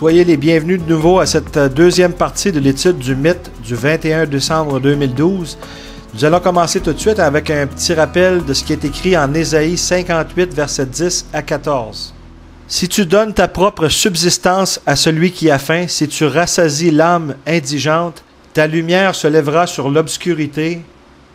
Soyez les bienvenus de nouveau à cette deuxième partie de l'étude du mythe du 21 décembre 2012. Nous allons commencer tout de suite avec un petit rappel de ce qui est écrit en Ésaïe 58, versets 10 à 14. « Si tu donnes ta propre subsistance à celui qui a faim, si tu rassasies l'âme indigente, ta lumière se lèvera sur l'obscurité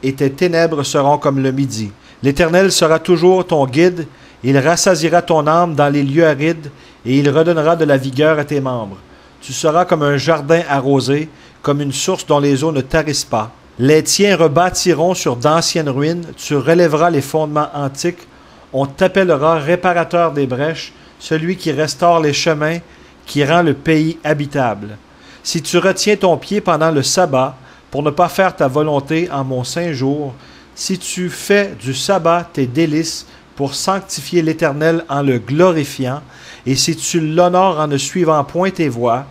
et tes ténèbres seront comme le midi. L'Éternel sera toujours ton guide, il rassasiera ton âme dans les lieux arides et il redonnera de la vigueur à tes membres. Tu seras comme un jardin arrosé, comme une source dont les eaux ne tarissent pas. Les tiens rebâtiront sur d'anciennes ruines, tu relèveras les fondements antiques, on t'appellera réparateur des brèches, celui qui restaure les chemins, qui rend le pays habitable. Si tu retiens ton pied pendant le sabbat, pour ne pas faire ta volonté en mon saint jour, si tu fais du sabbat tes délices, pour sanctifier l'Éternel en le glorifiant, et si tu l'honores en ne suivant point tes voies,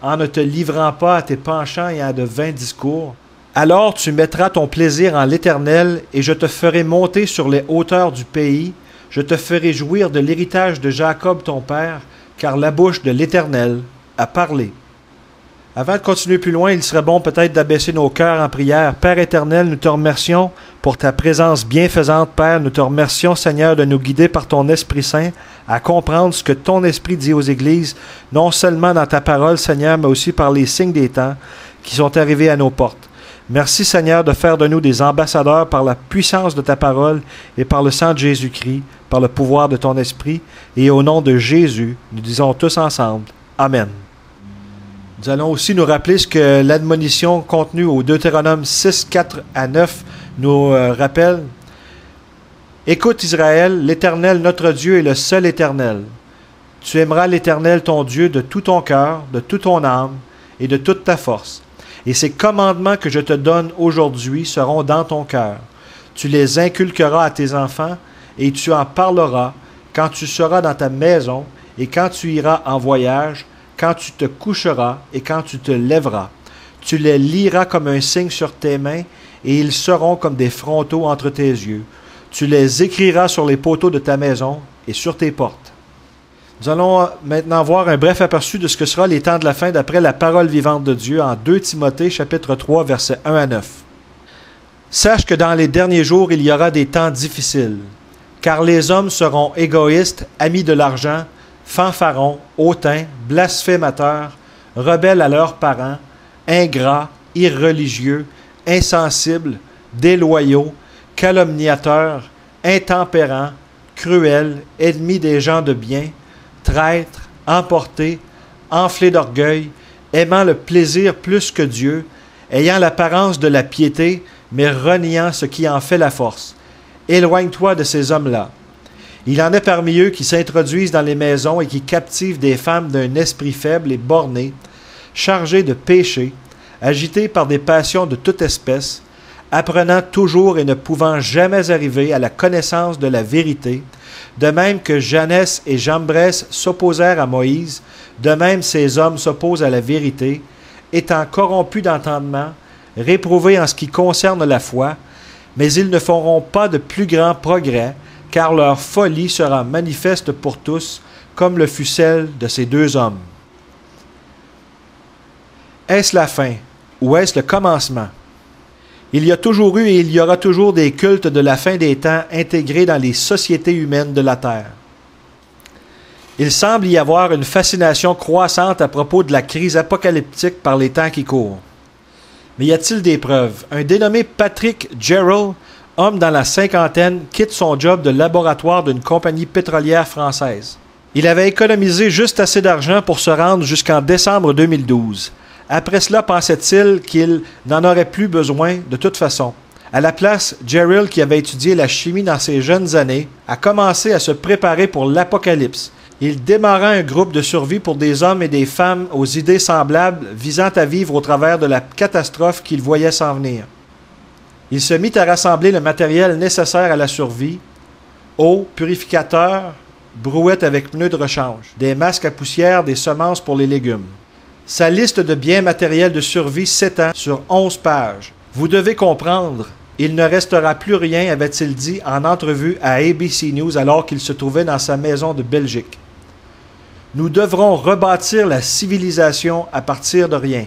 en ne te livrant pas à tes penchants et à de vains discours, alors tu mettras ton plaisir en l'Éternel, et je te ferai monter sur les hauteurs du pays, je te ferai jouir de l'héritage de Jacob ton père, car la bouche de l'Éternel a parlé. » Avant de continuer plus loin, il serait bon peut-être d'abaisser nos cœurs en prière. Père éternel, nous te remercions pour ta présence bienfaisante, Père. Nous te remercions, Seigneur, de nous guider par ton Esprit Saint à comprendre ce que ton Esprit dit aux Églises, non seulement dans ta parole, Seigneur, mais aussi par les signes des temps qui sont arrivés à nos portes. Merci, Seigneur, de faire de nous des ambassadeurs par la puissance de ta parole et par le sang de Jésus-Christ, par le pouvoir de ton Esprit. Et au nom de Jésus, nous disons tous ensemble, Amen. Nous allons aussi nous rappeler ce que l'admonition contenue au Deutéronome 6, 4 à 9 nous rappelle. « Écoute Israël, l'Éternel notre Dieu est le seul Éternel. Tu aimeras l'Éternel ton Dieu de tout ton cœur, de toute ton âme et de toute ta force. Et ces commandements que je te donne aujourd'hui seront dans ton cœur. Tu les inculqueras à tes enfants et tu en parleras quand tu seras dans ta maison et quand tu iras en voyage, quand tu te coucheras et quand tu te lèveras. Tu les liras comme un signe sur tes mains, et ils seront comme des frontaux entre tes yeux. Tu les écriras sur les poteaux de ta maison et sur tes portes. » Nous allons maintenant voir un bref aperçu de ce que sera les temps de la fin d'après la parole vivante de Dieu en 2 Timothée, chapitre 3, versets 1 à 9. « Sache que dans les derniers jours, il y aura des temps difficiles, car les hommes seront égoïstes, amis de l'argent, fanfarons, hautains, blasphémateurs, rebelles à leurs parents, ingrats, irreligieux, insensibles, déloyaux, calomniateurs, intempérants, cruels, ennemis des gens de bien, traîtres, emportés, enflés d'orgueil, aimant le plaisir plus que Dieu, ayant l'apparence de la piété, mais reniant ce qui en fait la force. Éloigne-toi de ces hommes-là. Il en est parmi eux qui s'introduisent dans les maisons et qui captivent des femmes d'un esprit faible et borné, chargés de péché, agités par des passions de toute espèce, apprenant toujours et ne pouvant jamais arriver à la connaissance de la vérité, de même que Janès et Jambres s'opposèrent à Moïse, de même ces hommes s'opposent à la vérité, étant corrompus d'entendement, réprouvés en ce qui concerne la foi, mais ils ne feront pas de plus grands progrès, car leur folie sera manifeste pour tous, comme le fut celle de ces deux hommes. Est-ce la fin, ou est-ce le commencement? Il y a toujours eu et il y aura toujours des cultes de la fin des temps intégrés dans les sociétés humaines de la Terre. Il semble y avoir une fascination croissante à propos de la crise apocalyptique par les temps qui courent. Mais y a-t-il des preuves? Un dénommé Patrick Gerald, homme dans la cinquantaine, quitte son job de laboratoire d'une compagnie pétrolière française. Il avait économisé juste assez d'argent pour se rendre jusqu'en décembre 2012. Après cela, pensait-il qu'il n'en aurait plus besoin de toute façon. À la place, Gerald, qui avait étudié la chimie dans ses jeunes années, a commencé à se préparer pour l'apocalypse. Il démarra un groupe de survie pour des hommes et des femmes aux idées semblables visant à vivre au travers de la catastrophe qu'il voyait s'en venir. Il se mit à rassembler le matériel nécessaire à la survie, eau, purificateur, brouette avec pneus de rechange, des masques à poussière, des semences pour les légumes. Sa liste de biens matériels de survie s'étend sur 11 pages. Vous devez comprendre, il ne restera plus rien, avait-il dit en entrevue à ABC News alors qu'il se trouvait dans sa maison de Belgique. Nous devrons rebâtir la civilisation à partir de rien.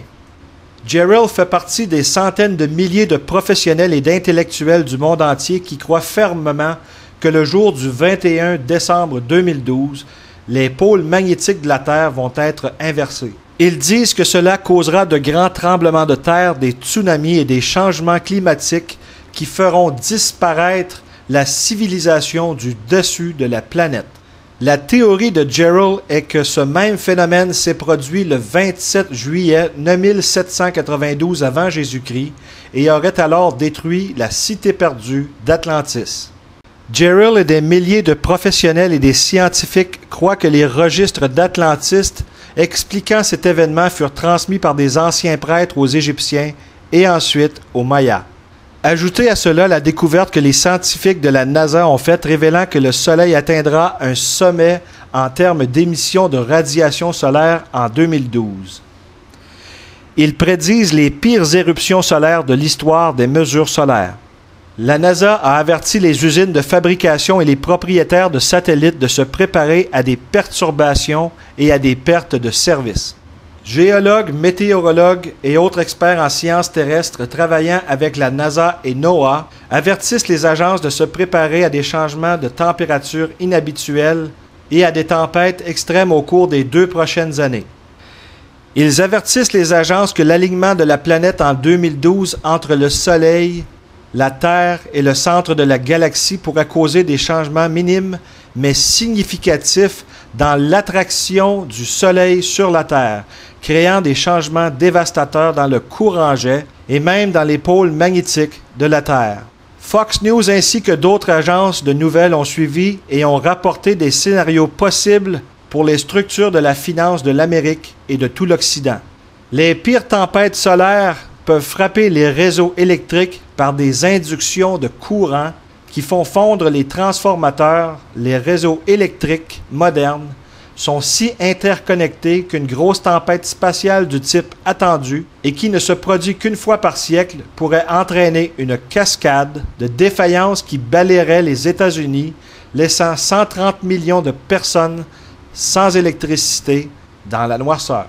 Gerald fait partie des centaines de milliers de professionnels et d'intellectuels du monde entier qui croient fermement que le jour du 21 décembre 2012, les pôles magnétiques de la Terre vont être inversés. Ils disent que cela causera de grands tremblements de terre, des tsunamis et des changements climatiques qui feront disparaître la civilisation du dessus de la planète. La théorie de Gerald est que ce même phénomène s'est produit le 27 juillet 9792 avant Jésus-Christ et aurait alors détruit la cité perdue d'Atlantis. Gerald et des milliers de professionnels et des scientifiques croient que les registres d'Atlantis expliquant cet événement furent transmis par des anciens prêtres aux Égyptiens et ensuite aux Mayas. Ajoutez à cela la découverte que les scientifiques de la NASA ont faite révélant que le Soleil atteindra un sommet en termes d'émissions de radiation solaire en 2012. Ils prédisent les pires éruptions solaires de l'histoire des mesures solaires. La NASA a averti les usines de fabrication et les propriétaires de satellites de se préparer à des perturbations et à des pertes de service. Géologues, météorologues et autres experts en sciences terrestres travaillant avec la NASA et NOAA avertissent les agences de se préparer à des changements de température inhabituels et à des tempêtes extrêmes au cours des 2 prochaines années. Ils avertissent les agences que l'alignement de la planète en 2012 entre le Soleil, la Terre et le centre de la galaxie pourrait causer des changements minimes mais significatifs dans l'attraction du Soleil sur la Terre, créant des changements dévastateurs dans le courant jet et même dans les pôles magnétiques de la Terre. Fox News ainsi que d'autres agences de nouvelles ont suivi et ont rapporté des scénarios possibles pour les structures de la finance de l'Amérique et de tout l'Occident. Les pires tempêtes solaires peuvent frapper les réseaux électriques par des inductions de courant qui font fondre les transformateurs. Les réseaux électriques modernes sont si interconnectés qu'une grosse tempête spatiale du type attendu et qui ne se produit qu'une fois par siècle pourrait entraîner une cascade de défaillances qui balayerait les États-Unis, laissant 130 millions de personnes sans électricité dans la noirceur.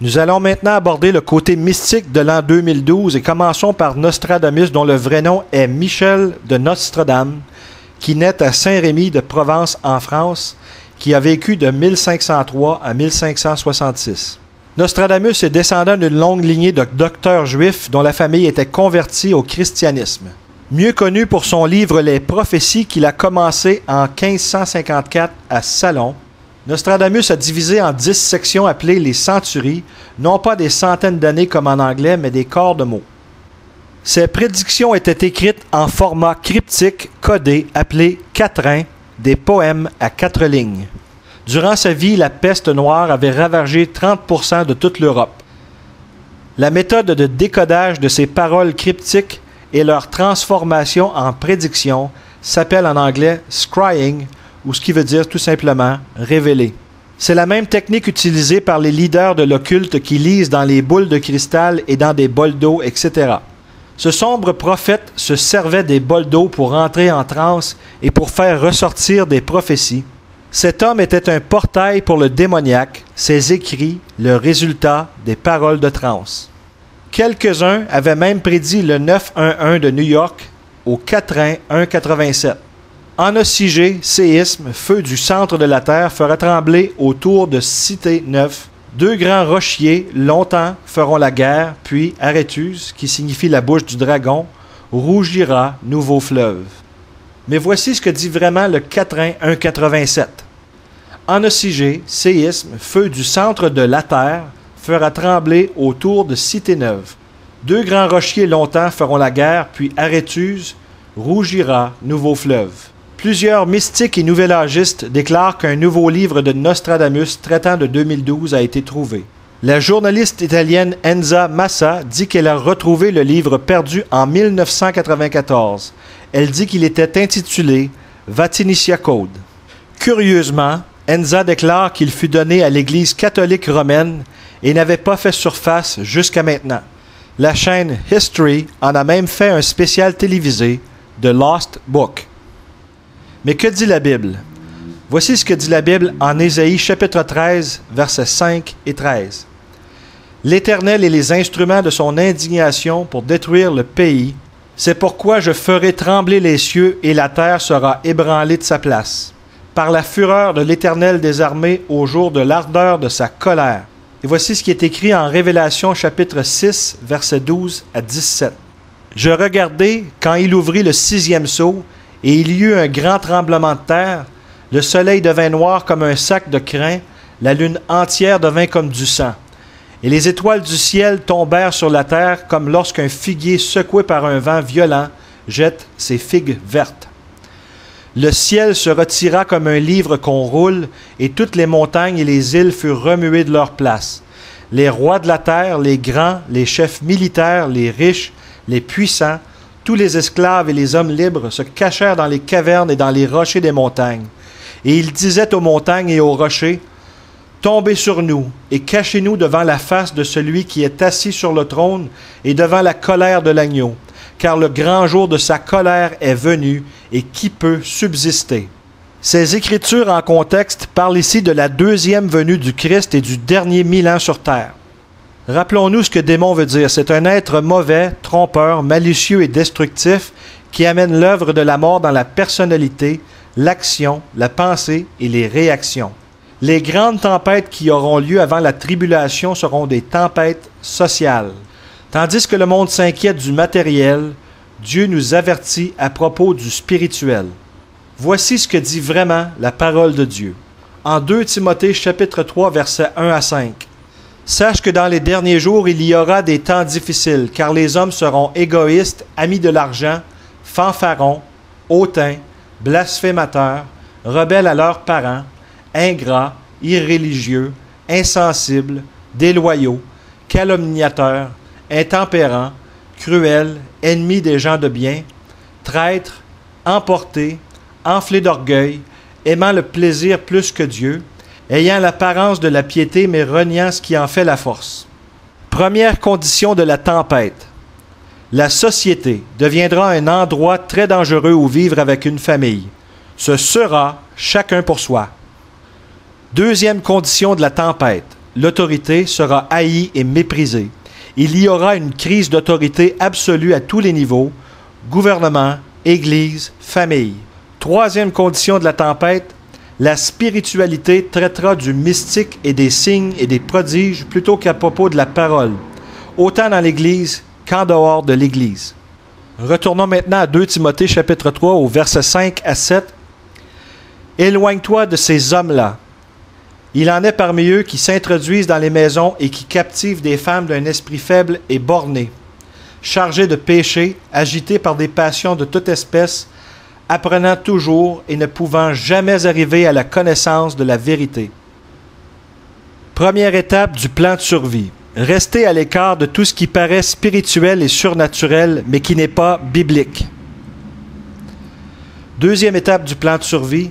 Nous allons maintenant aborder le côté mystique de l'an 2012 et commençons par Nostradamus, dont le vrai nom est Michel de Nostradam, qui naît à Saint-Rémy de Provence en France, qui a vécu de 1503 à 1566. Nostradamus est descendant d'une longue lignée de docteurs juifs dont la famille était convertie au christianisme. Mieux connu pour son livre Les prophéties qu'il a commencé en 1554 à Salon, Nostradamus a divisé en 10 sections appelées les centuries, non pas des centaines d'années comme en anglais, mais des corps de mots. Ces prédictions étaient écrites en format cryptique codé appelé quatrain, des poèmes à 4 lignes. Durant sa vie, la peste noire avait ravagé 30% de toute l'Europe. La méthode de décodage de ces paroles cryptiques et leur transformation en prédiction s'appelle en anglais scrying, ou ce qui veut dire tout simplement révéler. C'est la même technique utilisée par les leaders de l'occulte qui lisent dans les boules de cristal et dans des bols d'eau, etc. Ce sombre prophète se servait des bols d'eau pour entrer en transe et pour faire ressortir des prophéties. Cet homme était un portail pour le démoniaque, ses écrits, le résultat des paroles de transe. Quelques-uns avaient même prédit le 911 de New York au quatrain 187. En Osigé, séisme, feu du centre de la Terre fera trembler autour de Cité 9. 2 grands rochiers, longtemps, feront la guerre, puis Aréthuse, qui signifie la bouche du dragon, rougira, nouveau fleuve. Mais voici ce que dit vraiment le quatrain 187. En Osigé, séisme, feu du centre de la Terre, fera trembler autour de Cité 9. 2 grands rochiers longtemps feront la guerre, puis Aréthuse, rougira, nouveau fleuve. Plusieurs mystiques et nouvel-âgistes déclarent qu'un nouveau livre de Nostradamus traitant de 2012 a été trouvé. La journaliste italienne Enza Massa dit qu'elle a retrouvé le livre perdu en 1994. Elle dit qu'il était intitulé Vatinicia Code. Curieusement, Enza déclare qu'il fut donné à l'Église catholique romaine et n'avait pas fait surface jusqu'à maintenant. La chaîne History en a même fait un spécial télévisé, The Lost Book. Mais que dit la Bible? Voici ce que dit la Bible en Ésaïe chapitre 13, versets 5 et 13. « L'Éternel est les instruments de son indignation pour détruire le pays. C'est pourquoi je ferai trembler les cieux et la terre sera ébranlée de sa place. Par la fureur de l'Éternel des armées au jour de l'ardeur de sa colère. » Et voici ce qui est écrit en Révélation chapitre 6, versets 12 à 17. « Je regardai quand il ouvrit le 6e sceau, et il y eut un grand tremblement de terre. Le soleil devint noir comme un sac de crin, la lune entière devint comme du sang. Et les étoiles du ciel tombèrent sur la terre comme lorsqu'un figuier secoué par un vent violent jette ses figues vertes. Le ciel se retira comme un livre qu'on roule, et toutes les montagnes et les îles furent remuées de leur place. Les rois de la terre, les grands, les chefs militaires, les riches, les puissants, tous les esclaves et les hommes libres se cachèrent dans les cavernes et dans les rochers des montagnes. Et ils disaient aux montagnes et aux rochers, « Tombez sur nous et cachez-nous devant la face de celui qui est assis sur le trône et devant la colère de l'agneau, car le grand jour de sa colère est venu, et qui peut subsister? » Ces écritures en contexte parlent ici de la deuxième venue du Christ et du dernier 1000 ans sur terre. Rappelons-nous ce que démon veut dire. C'est un être mauvais, trompeur, malicieux et destructif qui amène l'œuvre de la mort dans la personnalité, l'action, la pensée et les réactions. Les grandes tempêtes qui auront lieu avant la tribulation seront des tempêtes sociales. Tandis que le monde s'inquiète du matériel, Dieu nous avertit à propos du spirituel. Voici ce que dit vraiment la parole de Dieu. En 2 Timothée chapitre 3 versets 1 à 5. « Sache que dans les derniers jours, il y aura des temps difficiles, car les hommes seront égoïstes, amis de l'argent, fanfarons, hautains, blasphémateurs, rebelles à leurs parents, ingrats, irréligieux, insensibles, déloyaux, calomniateurs, intempérants, cruels, ennemis des gens de bien, traîtres, emportés, enflés d'orgueil, aimant le plaisir plus que Dieu, ayant l'apparence de la piété, mais reniant ce qui en fait la force. » Première condition de la tempête. La société deviendra un endroit très dangereux où vivre avec une famille. Ce sera chacun pour soi. Deuxième condition de la tempête. L'autorité sera haïe et méprisée. Il y aura une crise d'autorité absolue à tous les niveaux, gouvernement, Église, famille. Troisième condition de la tempête, la spiritualité traitera du mystique et des signes et des prodiges plutôt qu'à propos de la parole, autant dans l'Église qu'en dehors de l'Église. Retournons maintenant à 2 Timothée chapitre 3 au verset 5 à 7. « Éloigne-toi de ces hommes-là. Il en est parmi eux qui s'introduisent dans les maisons et qui captivent des femmes d'un esprit faible et borné, chargés de péché, agités par des passions de toute espèce, apprenant toujours et ne pouvant jamais arriver à la connaissance de la vérité. » Première étape du plan de survie. Restez à l'écart de tout ce qui paraît spirituel et surnaturel, mais qui n'est pas biblique. Deuxième étape du plan de survie.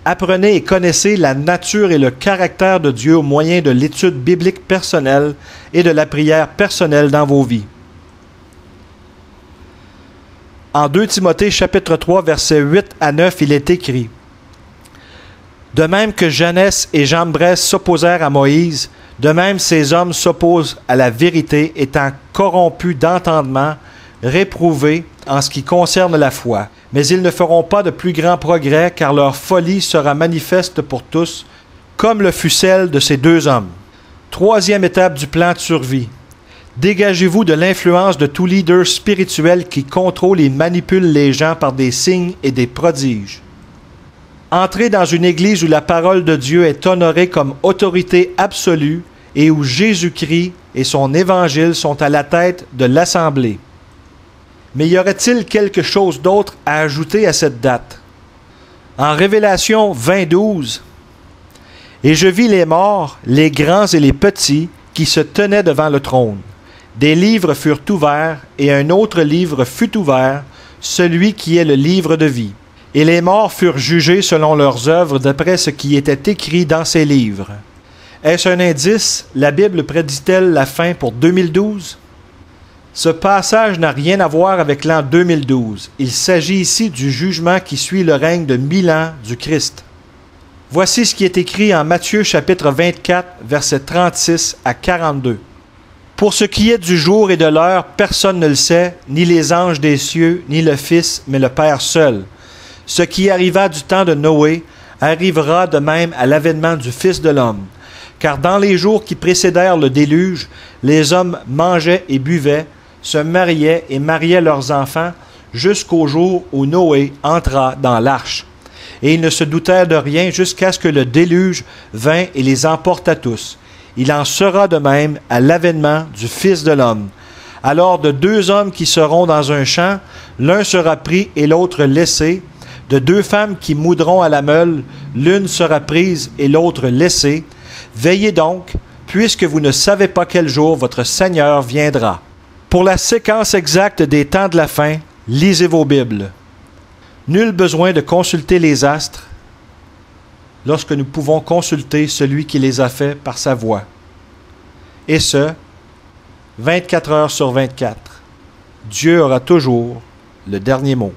Apprenez et connaissez la nature et le caractère de Dieu au moyen de l'étude biblique personnelle et de la prière personnelle dans vos vies. En 2 Timothée chapitre 3, versets 8 à 9, il est écrit « De même que Janès et Jambres s'opposèrent à Moïse, de même ces hommes s'opposent à la vérité, étant corrompus d'entendement, réprouvés en ce qui concerne la foi. Mais ils ne feront pas de plus grands progrès, car leur folie sera manifeste pour tous, comme le fut celle de ces deux hommes. » Troisième étape du plan de survie. Dégagez-vous de l'influence de tout leader spirituel qui contrôle et manipule les gens par des signes et des prodiges. Entrez dans une église où la parole de Dieu est honorée comme autorité absolue et où Jésus-Christ et son évangile sont à la tête de l'assemblée. Mais y aurait-il quelque chose d'autre à ajouter à cette date? En Révélation 20:12, « Et je vis les morts, les grands et les petits, qui se tenaient devant le trône. Des livres furent ouverts, et un autre livre fut ouvert, celui qui est le livre de vie. Et les morts furent jugés selon leurs œuvres d'après ce qui était écrit dans ces livres. » Est-ce un indice? La Bible prédit-elle la fin pour 2012? Ce passage n'a rien à voir avec l'an 2012. Il s'agit ici du jugement qui suit le règne de 1000 ans du Christ. Voici ce qui est écrit en Matthieu chapitre 24, versets 36 à 42. Pour ce qui est du jour et de l'heure, personne ne le sait, ni les anges des cieux, ni le Fils, mais le Père seul. Ce qui arriva du temps de Noé arrivera de même à l'avènement du Fils de l'homme. Car dans les jours qui précédèrent le déluge, les hommes mangeaient et buvaient, se mariaient et mariaient leurs enfants, jusqu'au jour où Noé entra dans l'arche. Et ils ne se doutèrent de rien jusqu'à ce que le déluge vint et les emporta tous. Il en sera de même à l'avènement du Fils de l'homme. Alors de deux hommes qui seront dans un champ, l'un sera pris et l'autre laissé. De deux femmes qui moudront à la meule, l'une sera prise et l'autre laissée. Veillez donc, puisque vous ne savez pas quel jour votre Seigneur viendra. Pour la séquence exacte des temps de la fin, lisez vos Bibles. Nul besoin de consulter les astres lorsque nous pouvons consulter celui qui les a faits par sa voix. Et ce, 24 heures sur 24. Dieu aura toujours le dernier mot.